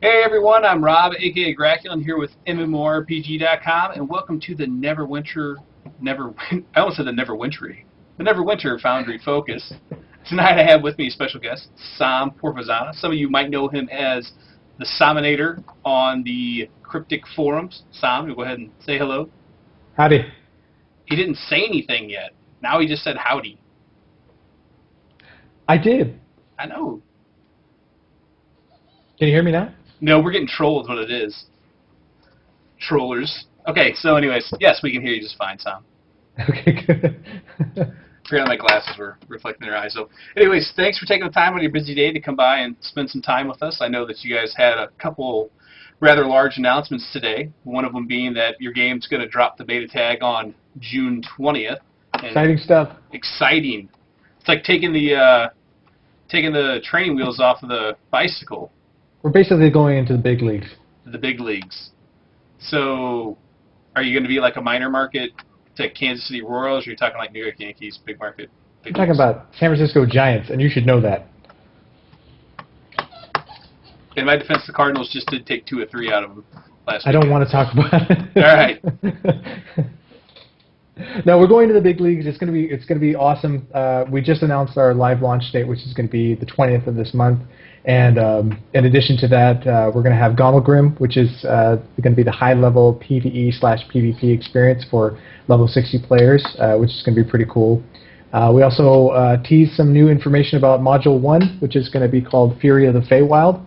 Hey everyone, I'm Rob, aka Gracula, here with MMORPG.com, and welcome to the I almost said the Neverwinter Foundry Focus. Tonight I have with me a special guest, Sam Porfazana. Some of you might know him as the Sominator on the Cryptic forums. Sam, you go ahead and say hello. Howdy. He didn't say anything yet. Now he just said howdy. I did. I know. Can you hear me now? No, we're getting trolled is what it is. Trollers. Okay, so anyways, yes, we can hear you just fine, Sam. Okay, good. Forgot my glasses were reflecting their eyes. So anyways, thanks for taking the time on your busy day to come by and spend some time with us. I know that you guys had a couple rather large announcements today, one of them being that your game's going to drop the beta tag on June 20th. Exciting stuff. Exciting. It's like taking the training wheels off of the bicycle. We're basically going into the big leagues. The big leagues. So, are you going to be like a minor market to Kansas City Royals, or are you talking like New York Yankees, big market? I'm talking about San Francisco Giants, and you should know that. In my defense, the Cardinals just did take 2 or 3 out of them last week. I don't want to talk about it. All right. No, we're going to the big leagues. It's going to be awesome. We just announced our live launch date, which is going to be the 20th of this month. And in addition to that, we're going to have Grim, which is going to be the high-level PvE/PvP experience for level 60 players, which is going to be pretty cool. We also teased some new information about Module 1, which is going to be called Fury of the Feywild.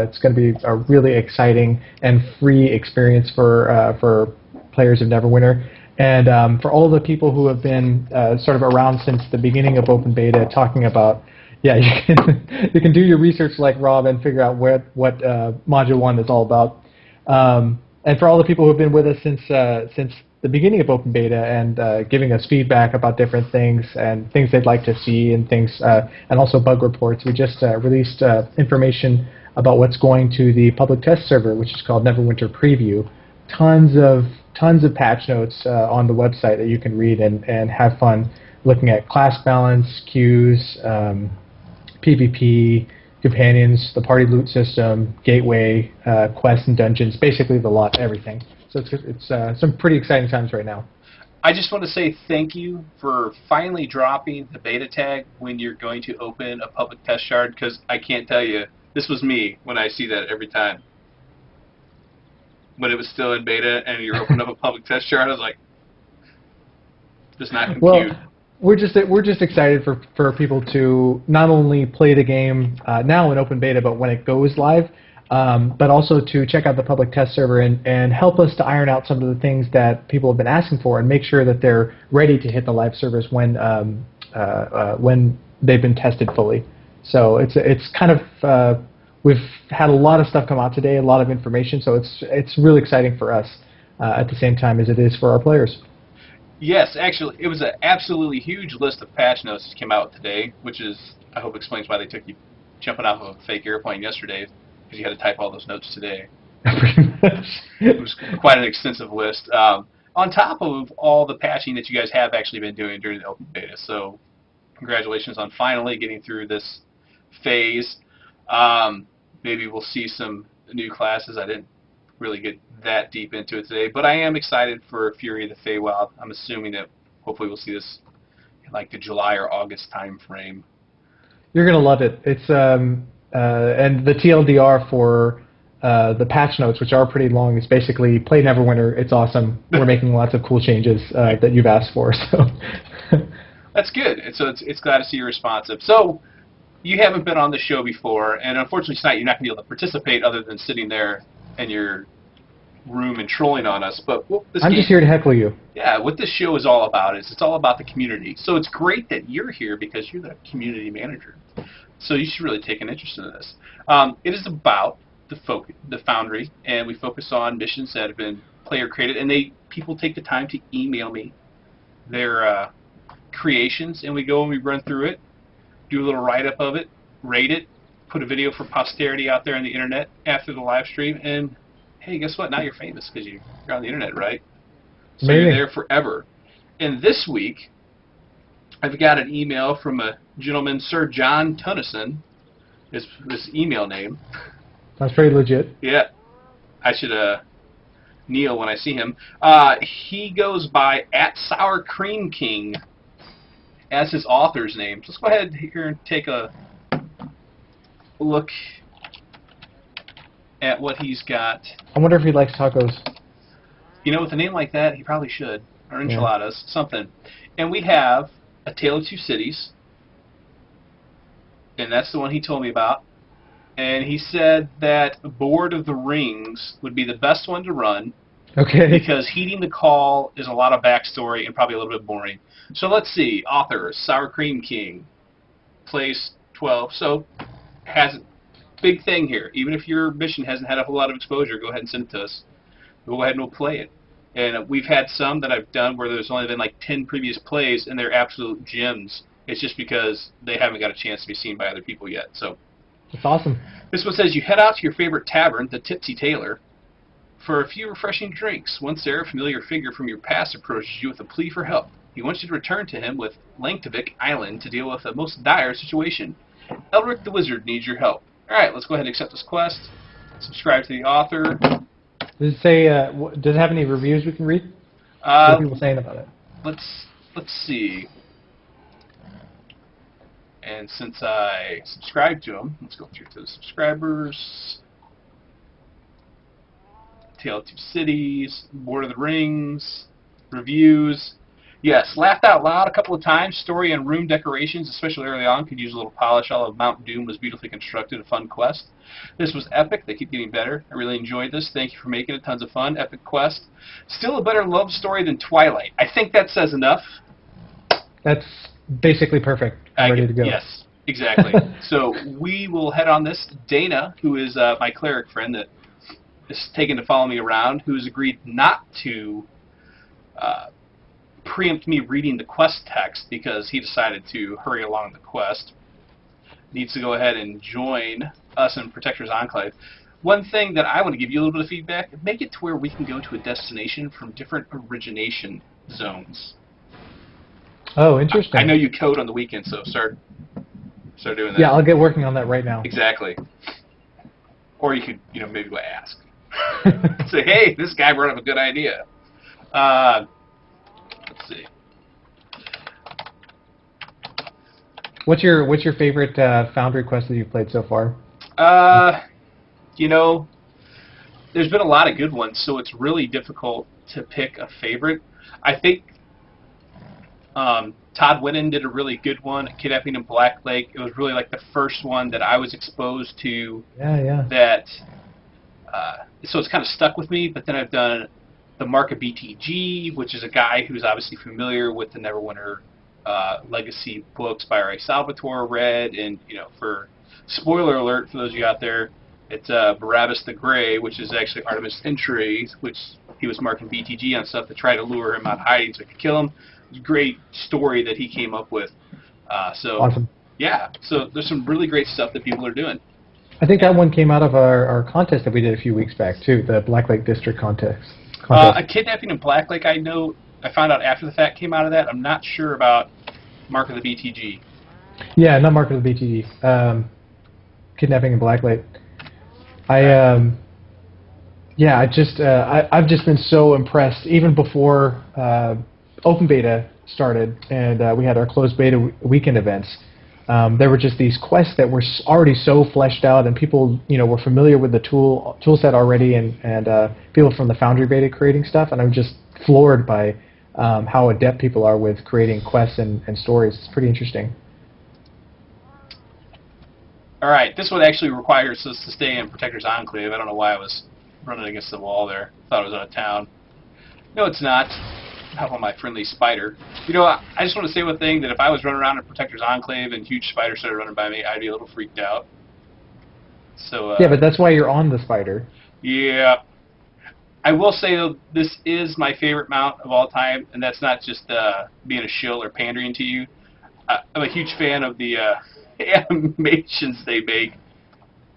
It's going to be a really exciting and free experience for players of Neverwinter. And for all the people who have been sort of around since the beginning of Open Beta, talking about, yeah, you can do your research like Rob and figure out what Module 1 is all about. And for all the people who have been with us since the beginning of Open Beta and giving us feedback about different things and things they'd like to see and things, and also bug reports, we just released information about what's going to the public test server, which is called Neverwinter Preview. Tons of patch notes on the website that you can read and have fun looking at class balance, queues, PvP, companions, the party loot system, gateway, quests and dungeons, basically the lot, everything. So it's some pretty exciting times right now. I just want to say thank you for finally dropping the beta tag when you're going to open a public test shard, because I can't tell you, this was me when I see that every time. When it was still in beta and you're opening up a public test shard, I was like, does not compute. Well, we're just excited for people to not only play the game now in open beta, but when it goes live, but also to check out the public test server and help us to iron out some of the things that people have been asking for and make sure that they're ready to hit the live servers when they've been tested fully. So it's kind of we've had a lot of stuff come out today, a lot of information, so it's really exciting for us at the same time as it is for our players. Yes, actually, it was an absolutely huge list of patch notes that came out today, which is, I hope explains why they took you jumping off of a fake airplane yesterday, because you had to type all those notes today. Pretty much. It was quite an extensive list, on top of all the patching that you guys have actually been doing during the open beta. So congratulations on finally getting through this phase. Maybe we'll see some new classes. I didn't really get that deep into it today, but I am excited for Fury of the Feywild. I'm assuming that hopefully we'll see this in like the July or August time frame. You're gonna love it. It's and the TLDR for the patch notes, which are pretty long, is basically play Neverwinter. It's awesome. We're making lots of cool changes that you've asked for. So that's good. And so it's glad to see you're responsive. So you haven't been on the show before, and unfortunately tonight you're not going to be able to participate other than sitting there in your room and trolling on us. But I'm just here to heckle you. Yeah, what this show is all about is it's all about the community. So it's great that you're here because you're the community manager. So you should really take an interest in this. It is about the Foundry, and we focus on missions that have been player created, and people take the time to email me their creations, and we go and we run through it, do a little write-up of it, rate it, put a video for posterity out there on the internet after the live stream, and hey, guess what? Now you're famous because you're on the internet, right? So Maybe. You're there forever. And this week, I've got an email from a gentleman, Sir John Tunnison, is his email name. Sounds pretty legit. Yeah. I should kneel when I see him. He goes by @SourCreamKing as his author's name. Let's go ahead here and take a look at what he's got. I wonder if he likes tacos. You know, with a name like that, he probably should. Or enchiladas, something. And we have A Tale of Two Cities. And that's the one he told me about. And he said that Board of the Rings would be the best one to run. Okay. Because Heeding the Call is a lot of backstory and probably a little bit boring. So let's see. Author, SourCreamKing. Plays 12. So, has a big thing here. Even if your mission hasn't had a whole lot of exposure, go ahead and send it to us. We'll go ahead and we'll play it. And we've had some that I've done where there's only been like 10 previous plays, and they're absolute gems. It's just because they haven't got a chance to be seen by other people yet. So that's awesome. This one says, you head out to your favorite tavern, the Tipsy Tailor, for a few refreshing drinks. Once there, a familiar figure from your past approaches you with a plea for help. He wants you to return to him with Langtovik Island to deal with a most dire situation. Elric the Wizard needs your help. Alright, let's go ahead and accept this quest. Subscribe to the author. Does it say, does it have any reviews we can read? What are people saying about it? Let's see. And since I subscribe to him, let's go through to the subscribers. Tale of Two Cities, Lord of the Rings, reviews. Yes, laughed out loud a couple of times. Story and room decorations, especially early on, could use a little polish. All of Mount Doom was beautifully constructed, a fun quest. This was epic. They keep getting better. I really enjoyed this. Thank you for making it. Tons of fun. Epic quest. Still a better love story than Twilight. I think that says enough. That's basically perfect. I'm ready to go. Yes, exactly. So we will head on this. Dana, who is my cleric friend that is taken to follow me around, who has agreed not to preempt me reading the quest text because he decided to hurry along the quest, needs to go ahead and join us in Protector's Enclave. One thing that I want to give you a little bit of feedback, make it to where we can go to a destination from different origination zones. Oh, interesting. I know you code on the weekend, so start doing that. Yeah, I'll get working on that right now. Exactly. Or you could, maybe go ask. Say, hey, this guy brought up a good idea. Let's see. What's your favorite Foundry quest that you've played so far? There's been a lot of good ones, so it's really difficult to pick a favorite. I think Todd Whitten did a really good one, Kidnapping in Black Lake. It was really like the first one that I was exposed to. Yeah. That. So it's kind of stuck with me. But then I've done the Mark of BTG, which is a guy who's obviously familiar with the Neverwinter legacy books by R.A. Salvatore read, and for spoiler alert for those of you out there, it's Barabbas the Grey, which is actually Artemis Entrez, which he was marking BTG on stuff to try to lure him out hiding so he could kill him. It's a great story that he came up with. So awesome. Yeah, so there's some really great stuff that people are doing. I think that one came out of our contest that we did a few weeks back too, the Black Lake District contest. A Kidnapping in Black Lake, I found out after the fact came out of that. I'm not sure about Mark of the BTG. Yeah, not Mark of the BTG. Kidnapping in Black Lake. I've just been so impressed. Even before open beta started and we had our closed beta weekend events, there were just these quests that were already so fleshed out, and people were familiar with the tool set already, and people from the Foundry beta creating stuff, and I'm just floored by how adept people are with creating quests and stories. It's pretty interesting. All right, this one actually requires us to stay in Protector's Enclave. I don't know why I was running against the wall there. Thought I was out of town. No, it's not. How about my friendly spider? I just want to say one thing, that if I was running around in Protector's Enclave and huge spiders started running by me, I'd be a little freaked out. So yeah, but that's why you're on the spider. Yeah. I will say, though, this is my favorite mount of all time, and that's not just being a shill or pandering to you. I'm a huge fan of the animations they make,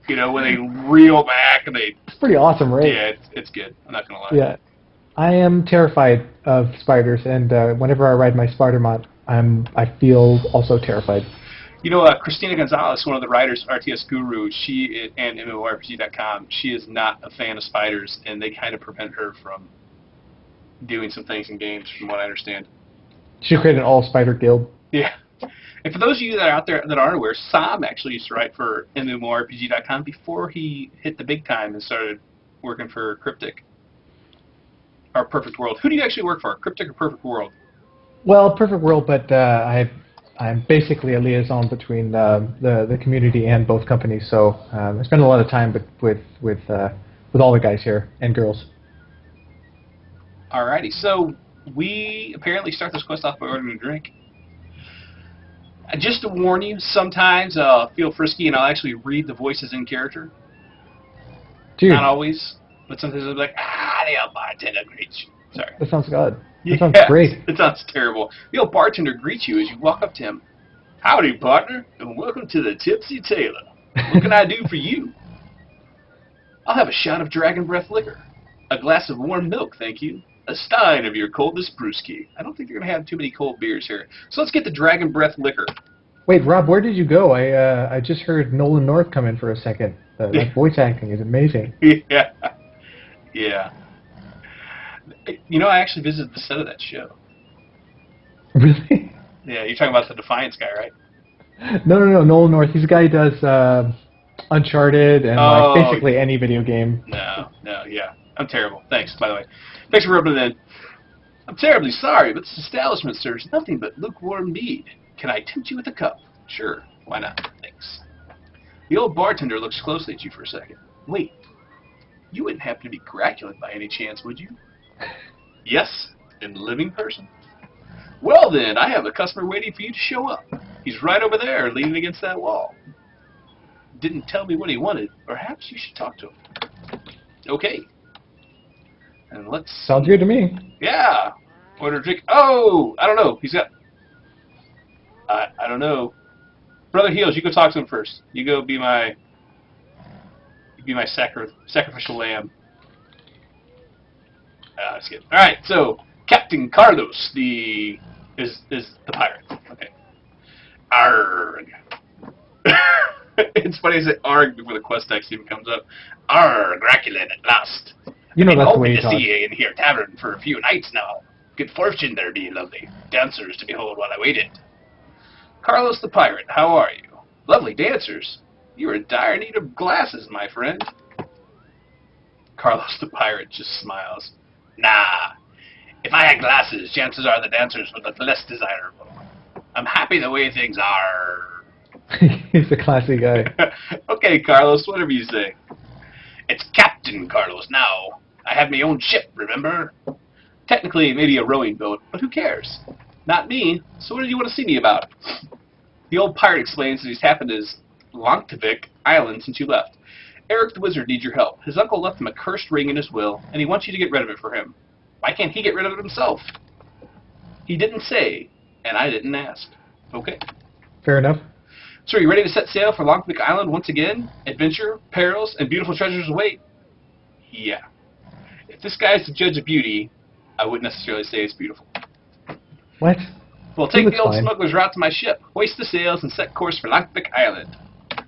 when they reel back and they... It's pretty awesome, right? Yeah, it's good. I'm not going to lie. Yeah. I am terrified of spiders, and whenever I ride my spider mount, I feel also terrified. You know, Christina Gonzalez, one of the writers, RTS Guru, she and MMORPG.com, she is not a fan of spiders, and they kind of prevent her from doing some things in games, from what I understand. She created an all-spider guild. Yeah. And for those of you that are out there that aren't aware, Sam actually used to write for MMORPG.com before he hit the big time and started working for Cryptic. Or Perfect World. Who do you actually work for, Cryptic or Perfect World? Well, Perfect World, but I'm basically a liaison between the community and both companies. So I spend a lot of time with all the guys here and girls. Alrighty, so we apparently start this quest off by ordering a drink. Just to warn you, sometimes I'll feel frisky and I'll actually read the voices in character. Dude. Not always, but sometimes I'll be like, the old bartender greets you. Sorry. That sounds good. Yeah, That sounds great. It sounds terrible. The old bartender greets you as you walk up to him. Howdy, partner, and welcome to the Tipsy Tailor. What can I do for you? I'll have a shot of Dragon Breath liquor. A glass of warm milk, thank you. A stein of your coldest brewski. I don't think you're going to have too many cold beers here. So let's get the Dragon Breath liquor. Wait, Rob, where did you go? I just heard Nolan North come in for a second. That voice acting is amazing. Yeah. Yeah. You know, I actually visited the set of that show. Really? Yeah, you're talking about the Defiance guy, right? No, Nolan North. He's the guy who does Uncharted and like basically any video game. No, yeah. I'm terrible. Thanks, by the way. Thanks for rubbing it in. I'm terribly sorry, but this establishment serves nothing but lukewarm mead. Can I tempt you with a cup? Sure, why not? Thanks. The old bartender looks closely at you for a second. Wait, you wouldn't happen to be Graculin by any chance, would you? Yes, in living person. Well then, I have a customer waiting for you to show up. He's right over there, leaning against that wall. Didn't tell me what he wanted. Perhaps you should talk to him. Okay. And let's... Sounds good to me. Yeah. Order a drink. Oh, I don't know. He's got... I don't know. Brother Heels, you go talk to him first. You go be my... sacrificial lamb. Just kidding. All right, so Captain Carlos, is the pirate. Okay. Arg. It's funny to say arg before the quest text even comes up. Arg, Graculin at last. You know that's the way you you talk. See you in here tavern for a few nights now. Good fortune there be, lovely. Dancers to behold while I waited. Carlos the pirate, how are you? Lovely dancers. You're in dire need of glasses, my friend. Carlos the pirate just smiles. Nah. If I had glasses, chances are the dancers would look less desirable. I'm happy the way things are. He's a classy guy. Okay, Carlos, whatever you say. It's Captain Carlos now. I have my own ship, remember? Technically, maybe a rowing boat, but who cares? Not me, so what did you want to see me about? The old pirate explains that he's happened his Lonktivik Island since you left. Eric the Wizard needs your help. His uncle left him a cursed ring in his will, and he wants you to get rid of it for him. Why can't he get rid of it himself? He didn't say, and I didn't ask. Okay. Fair enough. So are you ready to set sail for Lonktivik Island once again? Adventure, perils, and beautiful treasures await? Yeah. If this guy's the judge of beauty, I wouldn't necessarily say it's beautiful. What? Well, take the old smuggler's route to my ship. Hoist the sails and set course for Lonktivik Island.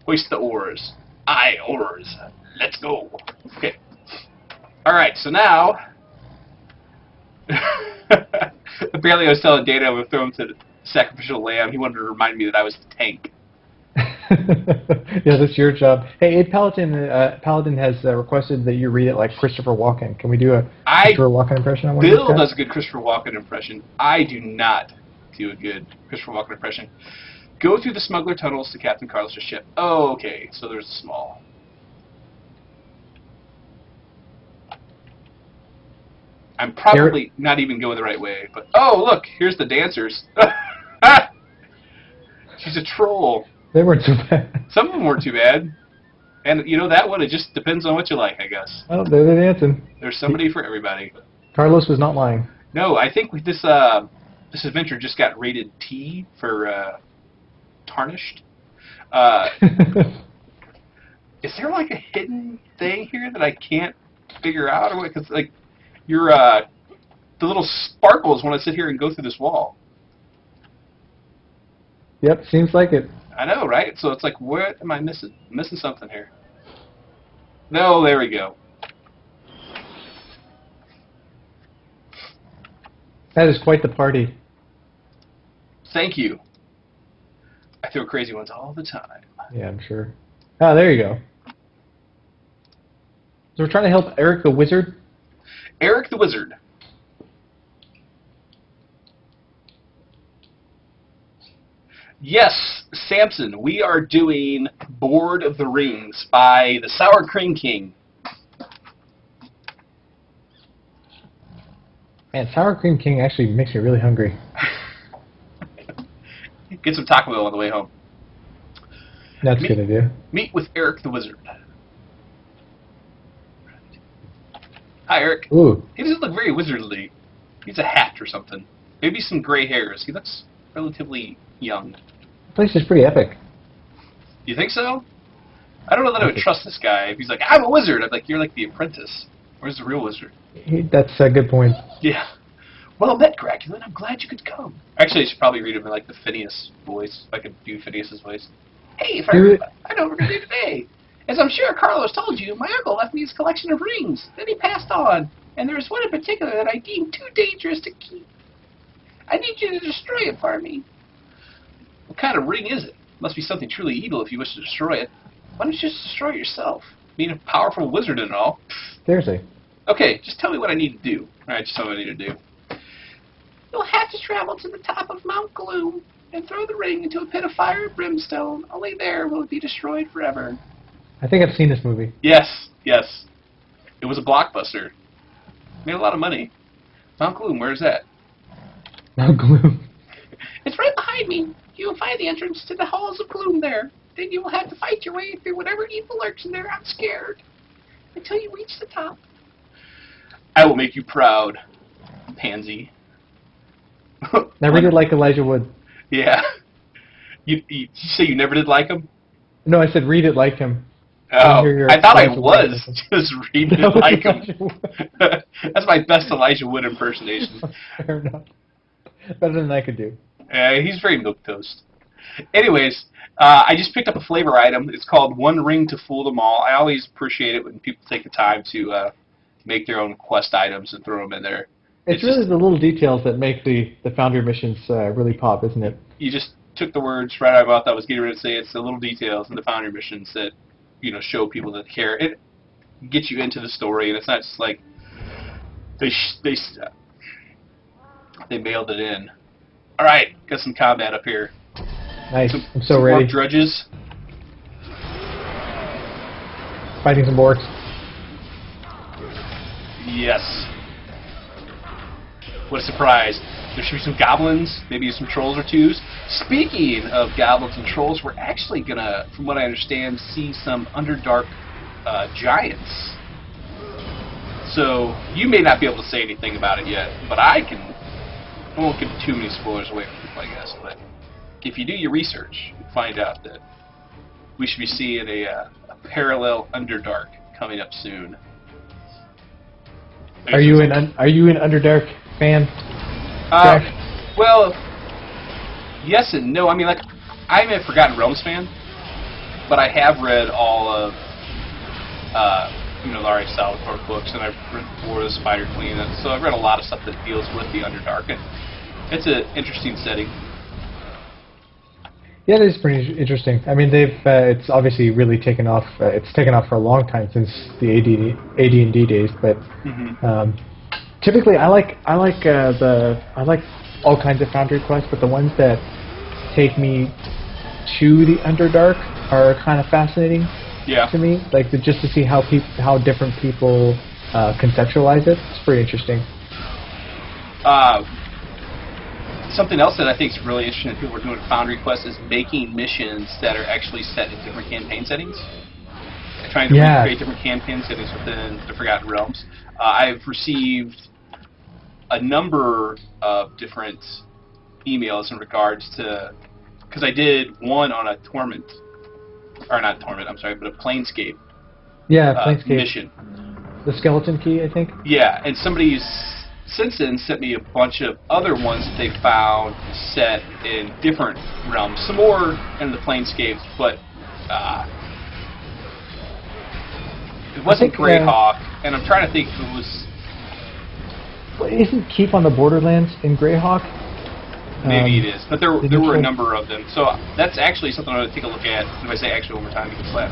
Hoist the oars. Aye, oars. Let's go. Okay. Alright, so now... Apparently I was telling Dana I would throw him to the sacrificial lamb. He wanted to remind me that I was the tank. Yeah, that's your job. Hey, Abe Paladin has requested that you read it like Christopher Walken. Can we do a Christopher Walken impression on one of these guys? Bill does a good Christopher Walken impression. I do not do a good Christopher Walken impression. Go through the smuggler tunnels to Captain Carlos' ship. Oh, okay, so there's a small. I'm probably not even going the right way, but oh, look, here's the dancers. She's a troll. They weren't too bad. Some of them weren't too bad. And you know that one, it just depends on what you like, I guess. Oh, they're dancing. There's somebody for everybody. Carlos was not lying. No, I think with this this adventure just got rated T for tarnished. Is there like a hidden thing here that I can't figure out, or what? Because like your the little sparkles want to sit here and go through this wall. Yep, seems like it. I know, right? So it's like, what am I missing? I'm missing something here. No, there we go. That is quite the party. Thank you. I throw crazy ones all the time. Yeah, I'm sure. Ah, there you go. So we're trying to help Eric the Wizard. Eric the Wizard. Yes, Samson, we are doing Board of the Rings by the Sour Cream King. Man, Sour Cream King actually makes me really hungry. Get some Taco Bell on the way home. That's a good idea. Meet with Eric the Wizard. Hi, Eric. Ooh. He doesn't look very wizardly. He's a hat or something. Maybe some gray hairs. He looks relatively young. The place is pretty epic. You think so? I don't know that I would trust this guy. If he's like, I'm a wizard, I'm like, you're like the apprentice. Where's the real wizard? That's a good point. Yeah. Well met, Gracula. I'm glad you could come. Actually, I should probably read him in like the Phineas voice. I could do Phineas's voice. Hey, I know what we're going to do today. As I'm sure Carlos told you, my uncle left me his collection of rings. Then he passed on. And there was one in particular that I deemed too dangerous to keep. I need you to destroy it for me. What kind of ring is it? Must be something truly evil if you wish to destroy it. Why don't you just destroy it yourself? Being a powerful wizard and all. Seriously. Okay, just tell me what I need to do. Alright, just tell me what I need to do. You'll have to travel to the top of Mount Gloom and throw the ring into a pit of fire and brimstone. Only there will it be destroyed forever. I think I've seen this movie. Yes, yes. It was a blockbuster. Made a lot of money. Mount Gloom, where's that? Mount Gloom. It's right behind me. You will find the entrance to the halls of gloom there. Then you will have to fight your way through whatever evil lurks in there. I'm scared. Until you reach the top. I will make you proud, pansy. Never did like Elijah Wood. Yeah. You say you never did like him? No, I said read it like him. Oh, I thought I was just reading it like him. That's my best Elijah Wood impersonation. Fair enough. Better than I could do. He's very milquetoast. Anyways, I just picked up a flavor item. It's called One Ring to Fool Them All. I always appreciate it when people take the time to make their own quest items and throw them in there. It's really just the little details that make the Foundry missions really pop, isn't it? You just took the words right out of my mouth. I was getting ready to say it's the little details in the Foundry missions that show people that care. It gets you into the story, and it's not just like they mailed it in. All right, got some combat up here. Nice. I'm so ready. Orc drudges. Fighting some orcs. Yes. What a surprise. There should be some goblins, maybe some trolls or twos. Speaking of goblins and trolls, we're actually going to, from what I understand, see some Underdark giants. So, you may not be able to say anything about it yet, but I won't give too many spoilers away from people, I guess. But if you do your research, you'll find out that we should be seeing a parallel Underdark coming up soon. Are you an Underdark fan? Well, yes and no. I mean, like, I'm a Forgotten Realms fan, but I have read all of, Larry Southport books, and I've read War of the Spider Queen, and so I've read a lot of stuff that deals with the Underdark, and it's an interesting setting. Yeah, it is pretty interesting. I mean, it's obviously really taken off. It's taken off for a long time since the AD&D days, but typically I like all kinds of Foundry quests, but the ones that take me to the Underdark are kind of fascinating. Yeah. To me, like just to see how different people conceptualize it. It's pretty interesting. Something else that I think is really interesting that people are doing at Foundry Quest is making missions that are actually set in different campaign settings. Trying to recreate different campaign settings within the Forgotten Realms. I've received a number of different emails in regards to, because I did one on a Torment, or not Torment, I'm sorry, but a Planescape. Yeah, Planescape mission. The Skeleton Key, I think. Yeah, and somebody's since then sent me a bunch of other ones that they found set in different realms. Some more in the Planescapes, but it wasn't Greyhawk, and I'm trying to think if it was... Well, isn't Keep on the Borderlands in Greyhawk? Maybe it is, but there were a number of them. So that's actually something I want to take a look at. If I say actually one more time, you can slap.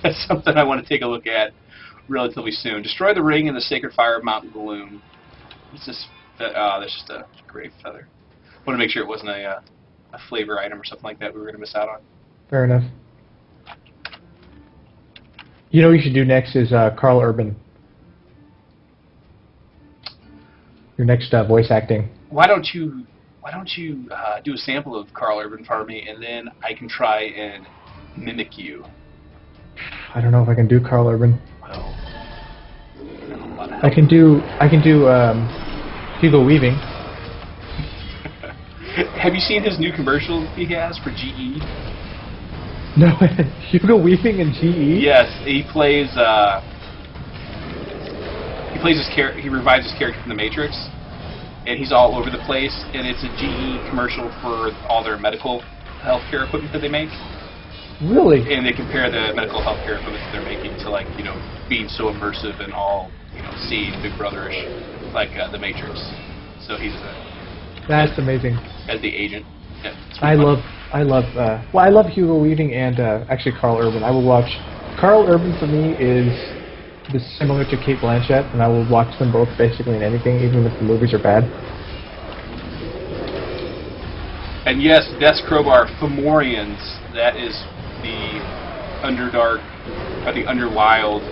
That's something I want to take a look at relatively soon. Destroy the ring in the Sacred Fire of Mount Gloom. It's just that's just a grave feather. I want to make sure it wasn't a flavor item or something like that we were going to miss out on. Fair enough. You know what you should do next is Carl Urban. Your next voice acting. Why don't you do a sample of Carl Urban for me, and then I can try and mimic you. I don't know if I can do Carl Urban. Well, I can do Hugo Weaving. Have you seen his new commercial he has for GE? No, Hugo Weaving in GE? Yes, he plays his character. He revives his character from the Matrix, and he's all over the place. And it's a GE commercial for all their medical healthcare equipment that they make. Really? And they compare the medical healthcare equipment that they're making to, like, you know, being so immersive and all, you know, seeing Big Brother-ish, like the Matrix. So he's that's amazing. As the agent. Yeah, I love Hugo Weaving and actually Carl Urban. I will watch Carl Urban. For me is similar to Cate Blanchett, and I will watch them both basically in anything, even if the movies are bad. And yes, Death's Crowbar, Fomorians. That is the Underdark, or the Underwild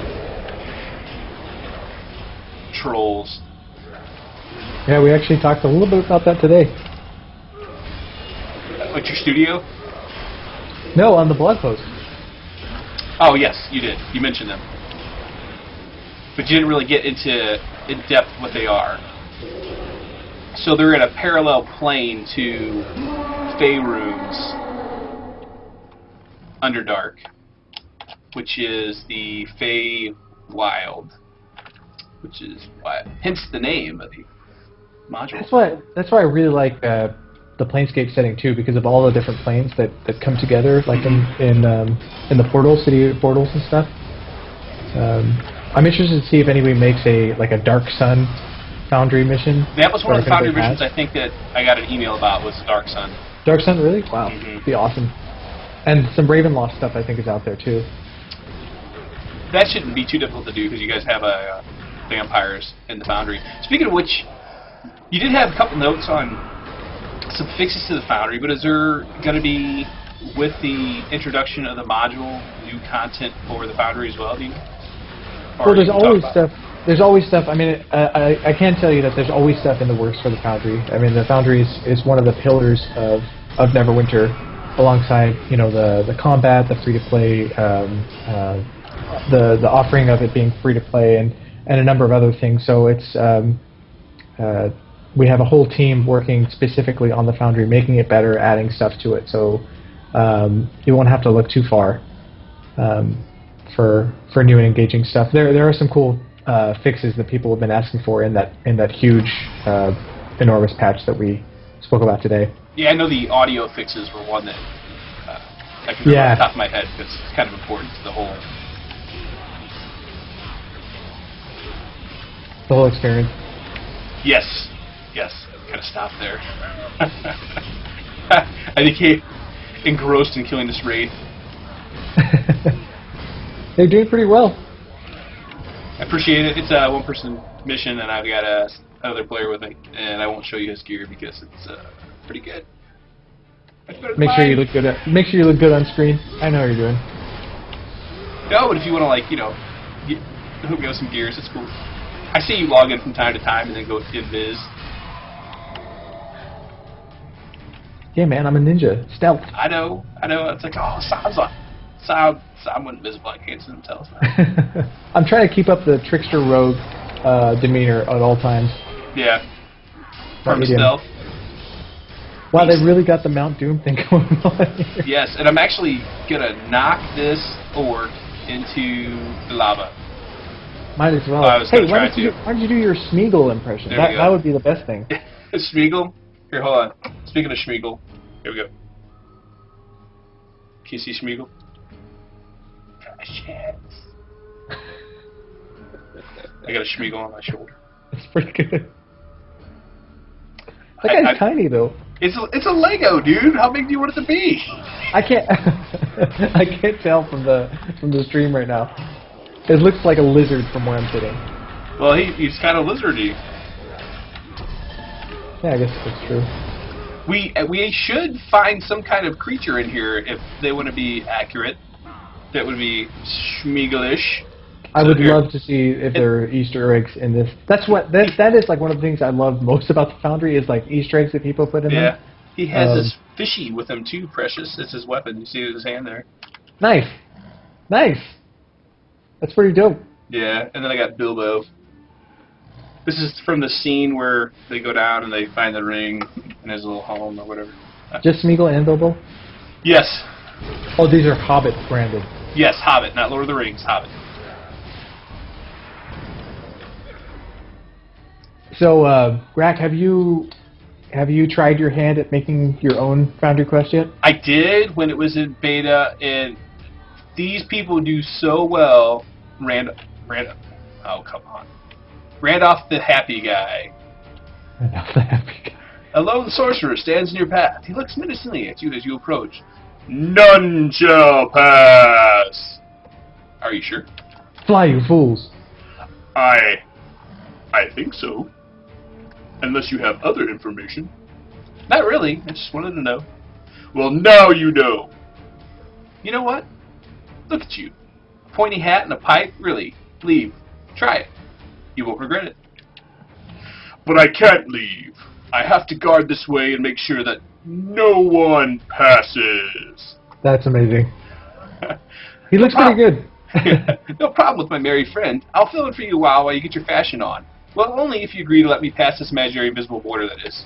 trolls. Yeah, we actually talked a little bit about that today. At your studio? No, on the blog post. Oh yes, you did. You mentioned them, but you didn't really get into in depth what they are. So they're in a parallel plane to Faerun's Underdark, which is the Feywild, which is why, hence the name of the module. That's why I really like the Planescape setting too, because of all the different planes that come together, like in the portals, city portals and stuff. I'm interested to see if anybody makes a Dark Sun Foundry mission. That was one of the Foundry missions I think that I got an email about, was Dark Sun. Dark Sun, really? Wow, it'd be awesome. And some Ravenloft stuff I think is out there too. That shouldn't be too difficult to do because you guys have vampires in the Foundry. Speaking of which, you did have a couple notes on some fixes to the Foundry, but is there going to be, with the introduction of the module, new content for the Foundry as well, do you? Well, there's always stuff. There's always stuff. I mean, I can tell you that there's always stuff in the works for the Foundry. I mean, the Foundry is one of the pillars of Neverwinter, alongside, you know, the combat, the free-to-play, the offering of it being free-to-play, and a number of other things. So it's we have a whole team working specifically on the Foundry, making it better, adding stuff to it. So you won't have to look too far for new and engaging stuff. There are some cool fixes that people have been asking for in that huge, enormous patch that we spoke about today. Yeah, I know the audio fixes were one that I can remember off the top of my head, because it's kind of important to the whole experience. Yes. Kind of stop there. I became engrossed in killing this wraith. They're doing pretty well. I appreciate it. It's a one-person mission, and I've got another player with me, and I won't show you his gear because it's pretty good. Make sure you look good. Make sure you look good on screen. I know what you're doing. No, but if you want to, like, you know, hook me up with some gears, it's cool. I see you log in from time to time and then go invis. Yeah, man, I'm a ninja. Stealth. I know. It's like, oh, Sam went invisible. I can't see him tell us that. I'm trying to keep up the trickster rogue demeanor at all times. Yeah. From stealth. Wow, they really got the Mount Doom thing going on here. Yes, and I'm actually going to knock this orc into the lava. Might as well. I was Hey, gonna try to. why don't you do your Smeagol impression? There we go. That would be the best thing. Smeagol? Here, hold on. Speaking of Smeagol, here we go. Can you see Smeagol? I got a Smeagol on my shoulder. That's pretty good. That guy's tiny though. It's a Lego, dude. How big do you want it to be? I can't I can't tell from the stream right now. It looks like a lizard from where I'm sitting. Well, he's kind of lizardy. Yeah, I guess that's true. We should find some kind of creature in here if they want to be accurate. That would be Schmeagolish. I would love to see if there are Easter eggs in this. That is like one of the things I love most about the Foundry is like Easter eggs that people put in there. Yeah, he has this fishy with him too. Precious, it's his weapon. You see his hand there. Nice. That's pretty dope. Yeah, and then I got Bilbo. This is from the scene where they go down and they find the ring in his little home or whatever. Just Smeagol and Bilbo? Yes. Oh, these are Hobbit branded. Yes, Hobbit, not Lord of the Rings, Hobbit. So, Grak, have you tried your hand at making your own Foundry quest yet? I did when it was in beta, and these people do so well. Oh, come on. Randolph the Happy Guy. Randolph the Happy Guy. A lone sorcerer stands in your path. He looks menacingly at you as you approach. None shall pass. Are you sure? Fly, you fools. I think so. Unless you have other information. Not really. I just wanted to know. Well, now you know. You know what? Look at you. A pointy hat and a pipe? Really? Leave. Try it. You won't regret it. But I can't leave. I have to guard this way and make sure that no one passes. That's amazing. He looks pretty good. No problem with my merry friend. I'll fill in for you while you get your fashion on. Well, only if you agree to let me pass this imaginary invisible border, that is.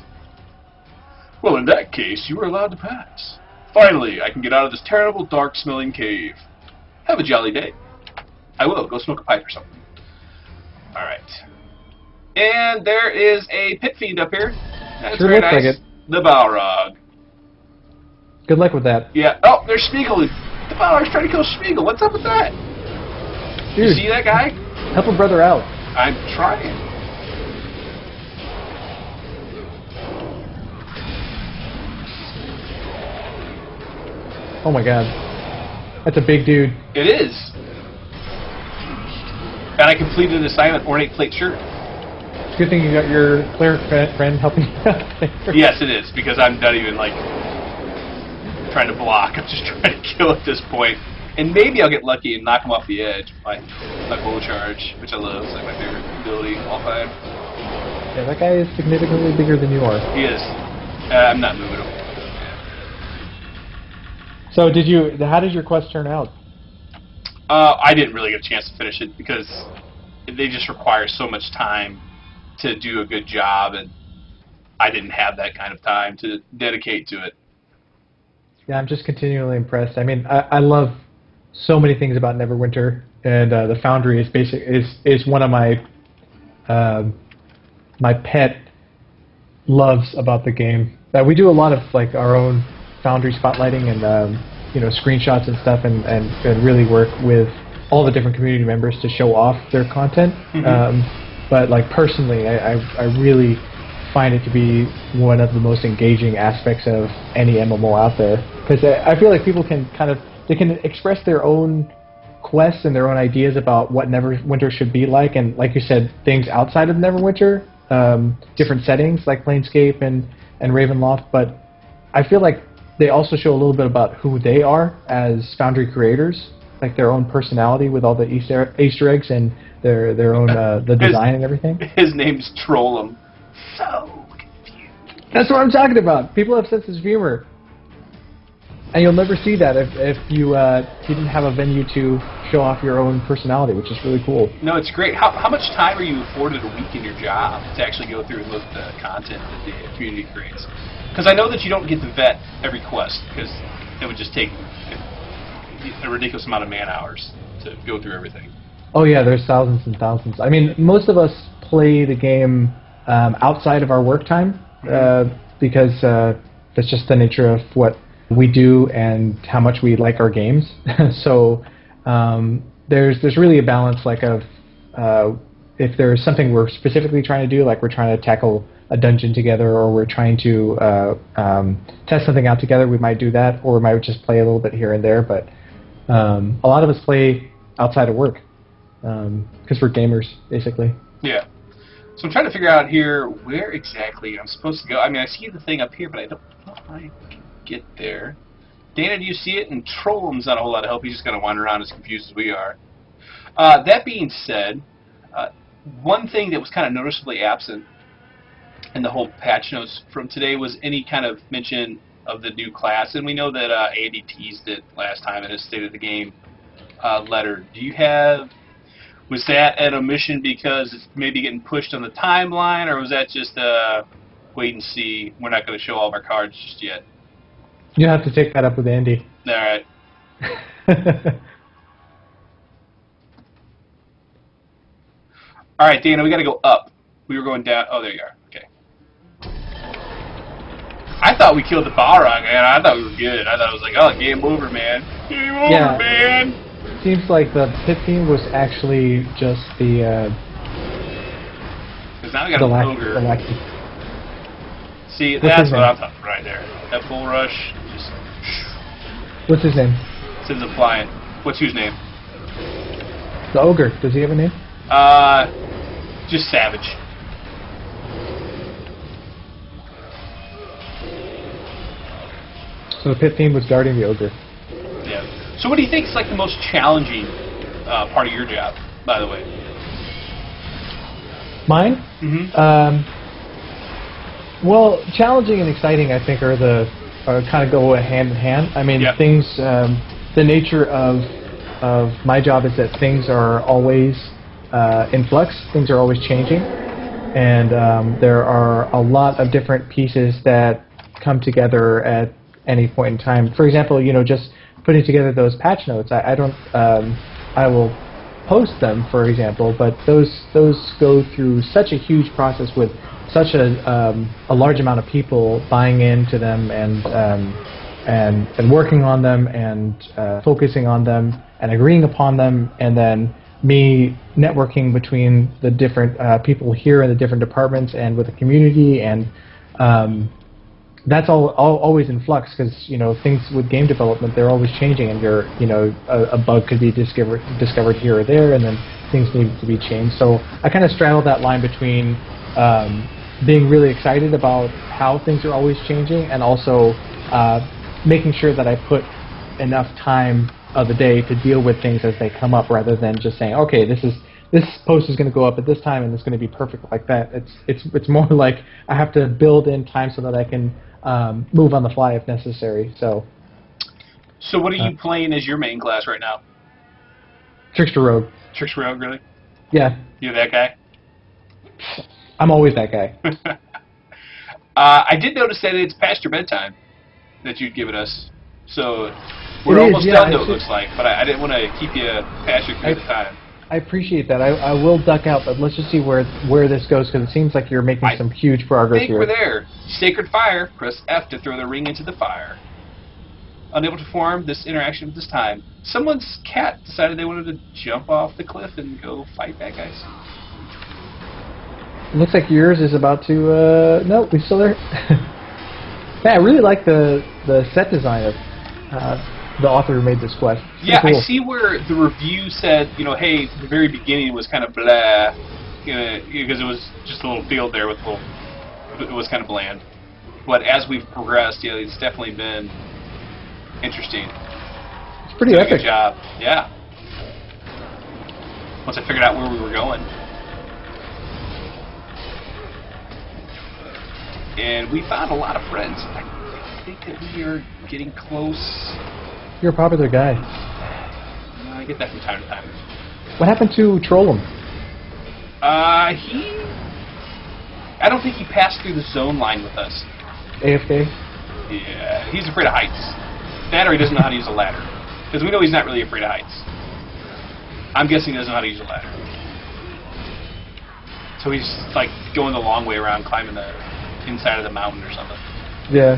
Well, in that case, you are allowed to pass. Finally, I can get out of this terrible, dark-smelling cave. Have a jolly day. I will. Go smoke a pipe or something. Alright. And there is a pit fiend up here. That's sure very looks nice. like it. The Balrog. Good luck with that. Yeah. Oh, there's Smeagol. The Balrog's trying to kill Smeagol. What's up with that? Dude, you see that guy? Help a brother out. I'm trying. Oh my god. That's a big dude. It is. And I completed an assignment, ornate plate shirt. It's a good thing you got your cleric friend helping you out there. Yes, it is, because I'm not even, like, trying to block. I'm just trying to kill at this point. And maybe I'll get lucky and knock him off the edge by my bow charge, which I love. It's like my favorite ability of all time. Yeah, that guy is significantly bigger than you are. He is. I'm not moving him. So how did your quest turn out? I didn't really get a chance to finish it because they just require so much time to do a good job, and I didn't have that kind of time to dedicate to it. Yeah, I'm just continually impressed. I mean, I love so many things about Neverwinter, and the Foundry is one of my my pet loves about the game. We do a lot of like our own Foundry spotlighting and screenshots and stuff, and really work with all the different community members to show off their content. Mm-hmm. But like personally, I really find it to be one of the most engaging aspects of any MMO out there, because I feel like people can they can express their own quests and their own ideas about what Neverwinter should be like, and like you said, things outside of Neverwinter, different settings like Planescape and Ravenloft. But I feel like they also show a little bit about who they are as Foundry creators, like their own personality with all the Easter eggs and their own the design and everything. His name's Trollum. So confused. That's what I'm talking about. People have senses of humor, and you'll never see that if you didn't have a venue to show off your own personality, which is really cool. No, it's great. How much time are you afforded a week in your job to actually go through and look at the content that the community creates? Because I know that you don't get to vet every quest, because it would just take a ridiculous amount of man hours to go through everything. Oh yeah, there's thousands and thousands. I mean, most of us play the game outside of our work time because that's just the nature of what we do and how much we like our games. So there's really a balance, like of if there's something we're specifically trying to do, like we're trying to tackle a dungeon together, or we're trying to test something out together, we might do that, or we might just play a little bit here and there. But a lot of us play outside of work because we're gamers, basically. Yeah. So I'm trying to figure out here where exactly I'm supposed to go. I mean, I see the thing up here, but I don't know if I can get there. Dana, do you see it? And Trollum's not a whole lot of help. He's just going to wander around as confused as we are. That being said, one thing that was kind of noticeably absent in the whole patch notes from today was any kind of mention of the new class. And we know that Andy teased it last time in his State of the Game letter. Do you have... Was that an omission because it's maybe getting pushed on the timeline, or was that just wait and see, we're not going to show all of our cards just yet? You have to take that up with Andy. All right. All right, Dana, we got to go up. We were going down. Oh, there you are. Okay. I thought we killed the Balrog, man. I thought we were good. I thought it was like, oh, game over, man. Game over, man. Seems like the pit theme was actually just the because now we got an ogre. See, that's what I'm talking right there. That full rush, just. What's his name? Since applying. What's whose name? The ogre. Does he have a name? Just Savage. So the pit theme was guarding the ogre. Yeah. So what do you think is like the most challenging part of your job, by the way? Mine? Mm-hmm. Well, challenging and exciting, I think, are kind of go hand in hand. I mean, things. The nature of my job is that things are always in flux. Things are always changing, and there are a lot of different pieces that come together at any point in time. For example, just putting together those patch notes. I will post them, for example, but those go through such a huge process with such a large amount of people buying into them and working on them and focusing on them and agreeing upon them, and then me networking between the different people here in the different departments and with the community, and that's always in flux because things with game development, they're always changing, and a bug could be discovered here or there, and then things need to be changed. So I kind of straddle that line between being really excited about how things are always changing, and also making sure that I put enough time of the day to deal with things as they come up, rather than just saying, okay, this post is going to go up at this time and it's going to be perfect like that. It's more like I have to build in time so that I can move on the fly if necessary. So what are you playing as your main class right now? Trickster Rogue. Trickster Rogue, really? Yeah. You're that guy? I'm always that guy. I did notice that it's past your bedtime that you'd given us. So we're almost done, though, it looks like. But I didn't want to keep you past your time. I appreciate that. I will duck out, but let's just see where this goes, because it seems like you're making some huge progress here. I think we're there. Sacred Fire. Press F to throw the ring into the fire. Unable to form this interaction at this time. Someone's cat decided they wanted to jump off the cliff and go fight bad guys. Looks like yours is about to... no, we're still there. Man, I really like the set design of the author who made this quest. Yeah, cool. I see where the review said, hey, the very beginning was kind of blah, because it was just a little field there with a little... It was kind of bland. But as we've progressed, it's definitely been interesting. It's pretty epic. Good job. Yeah. Once I figured out where we were going. And we found a lot of friends. I think that we are getting close. You're a popular guy. I get that from time to time. What happened to Trollum? I don't think he passed through the zone line with us. AFK? Yeah, he's afraid of heights. That or he doesn't know how to use a ladder. Because we know he's not really afraid of heights. I'm guessing he doesn't know how to use a ladder. So he's like going the long way around, climbing the inside of the mountain or something. Yeah.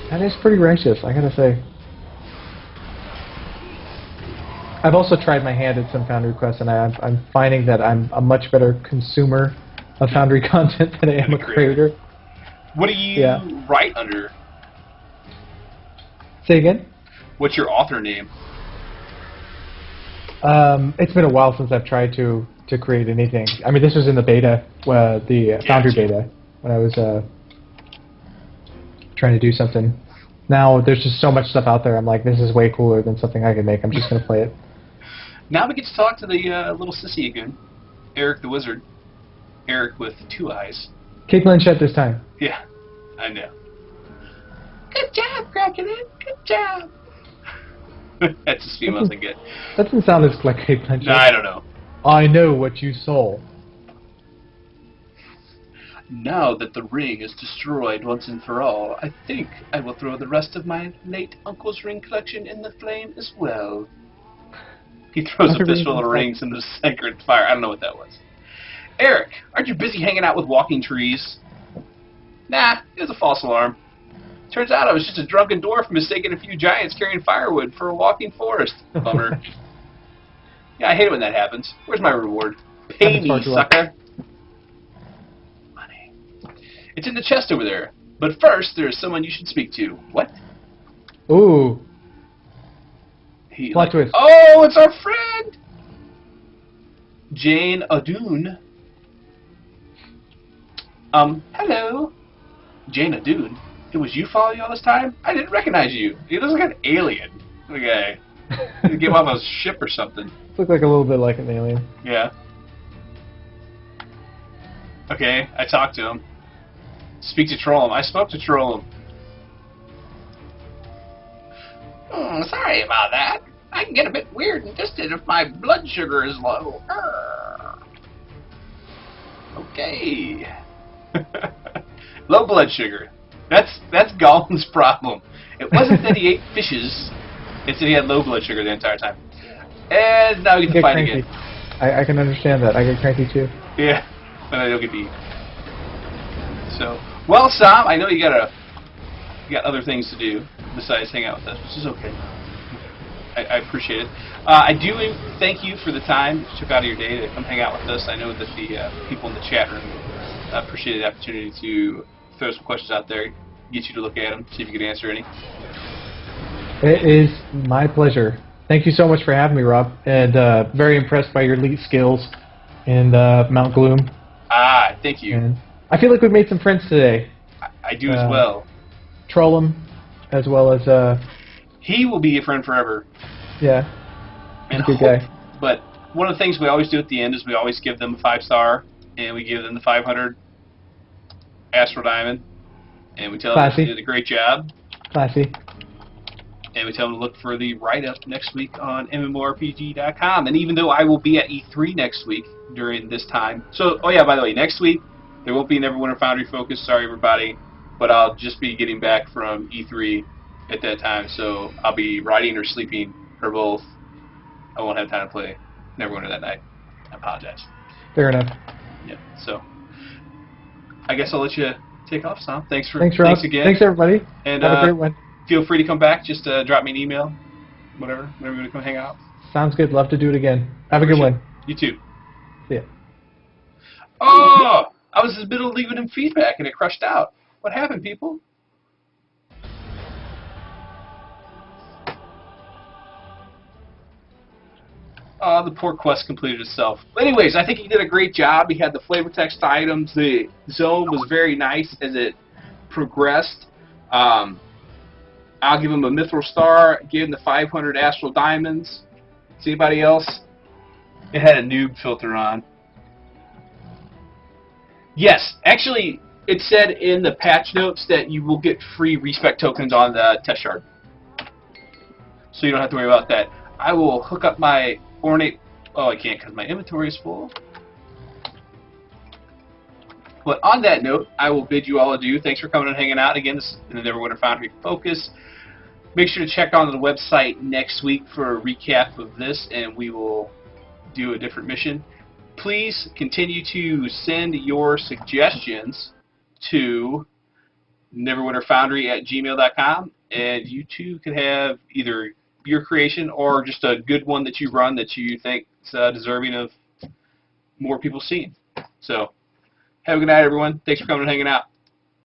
That is pretty righteous, I gotta say. I've also tried my hand at some Foundry quests, and I'm finding that I'm a much better consumer of Foundry content than I am a creator. What do you write under? Say again? What's your author name? It's been a while since I've tried to create anything. I mean, this was in the beta, the Foundry beta, when I was trying to do something. Now there's just so much stuff out there. I'm like, this is way cooler than something I can make. I'm just gonna play it. Now we get to talk to the little sissy again, Eric the Wizard. Eric with 2 eyes. Kate Blanchett this time. Yeah, I know. Good job, Crocodile. Good job. That's as female as I get. That doesn't sound as like Kate Blanchett. No, I don't know. I know what you saw. Now that the ring is destroyed once and for all, I think I will throw the rest of my late uncle's ring collection in the flame as well. He throws a fistful of rings into the sacred fire. I don't know what that was. Eric, aren't you busy hanging out with walking trees? Nah, it was a false alarm. Turns out I was just a drunken dwarf mistaking a few giants carrying firewood for a walking forest. Bummer. Yeah, I hate it when that happens. Where's my reward? Pay me, sucker. Money. It's in the chest over there. But first, there's someone you should speak to. What? Ooh. Plot twist. Oh, it's our friend! Jane Adoon. Hello. Jane Adoon? It was you following all this time? I didn't recognize you. You look like an alien. Okay. You came off a ship or something. Look like a little bit like an alien. Yeah. Okay, I talked to him. Speak to Trollum. I spoke to Trollum. Sorry about that. I can get a bit weird and distant if my blood sugar is low. Okay. Low blood sugar. That's Gollum's problem. It wasn't that he ate fishes. It's that he had low blood sugar the entire time. And now we get to fight again. I can understand that. I get cranky too. Yeah, but I don't get beat. So, well, Sam, I know you got other things to do besides hang out with us, which is okay. I appreciate it. I do thank you for the time you took out of your day to come hang out with us. I know that the people in the chat room appreciated the opportunity to throw some questions out there, get you to look at them, see if you could answer any. It is my pleasure. Thank you so much for having me, Rob, and very impressed by your elite skills in Mount Gloom. Ah, thank you. And I feel like we've made some friends today. I do as well. Trollum, as well as... he will be a friend forever. Yeah, and good guy. But one of the things we always do at the end is we always give them a 5-star, and we give them the 500 Astral Diamond, and we tell them they did a great job. Classy. And we tell them to look for the write-up next week on MMORPG.com. And even though I will be at E3 next week during this time, so, oh yeah, by the way, next week there won't be Neverwinter Foundry Focus, sorry everybody, but I'll just be getting back from E3 at that time, so I'll be writing or sleeping, or both. I won't have time to play Neverwinter that night. I apologize. Fair enough. Yeah, so I guess I'll let you take off, Sam. Thanks Rob. Again. Thanks, everybody. And have a great one. Feel free to come back. Just drop me an email, whenever you want to come hang out. Sounds good. Love to do it again. Have a good one. You too. See ya. Oh! I was in the middle of leaving him feedback and it crushed out. What happened, people? Oh, the poor quest completed itself. But anyways, I think he did a great job. He had the flavor text items. The zone was very nice as it progressed. I'll give him a Mithril Star, give him the 500 Astral Diamonds. See anybody else? It had a noob filter on. Yes, actually, it said in the patch notes that you will get free respec tokens on the test shard. So you don't have to worry about that. I will hook up my ornate... Oh, I can't because my inventory is full. But on that note, I will bid you all adieu. Thanks for coming and hanging out again. This is the Neverwinter Foundry Focus. Make sure to check on the website next week for a recap of this, and we will do a different mission. Please continue to send your suggestions to neverwinterfoundry@gmail.com, and you too can have either your creation or just a good one that you run that you think is deserving of more people seeing. So, have a good night, everyone. Thanks for coming and hanging out.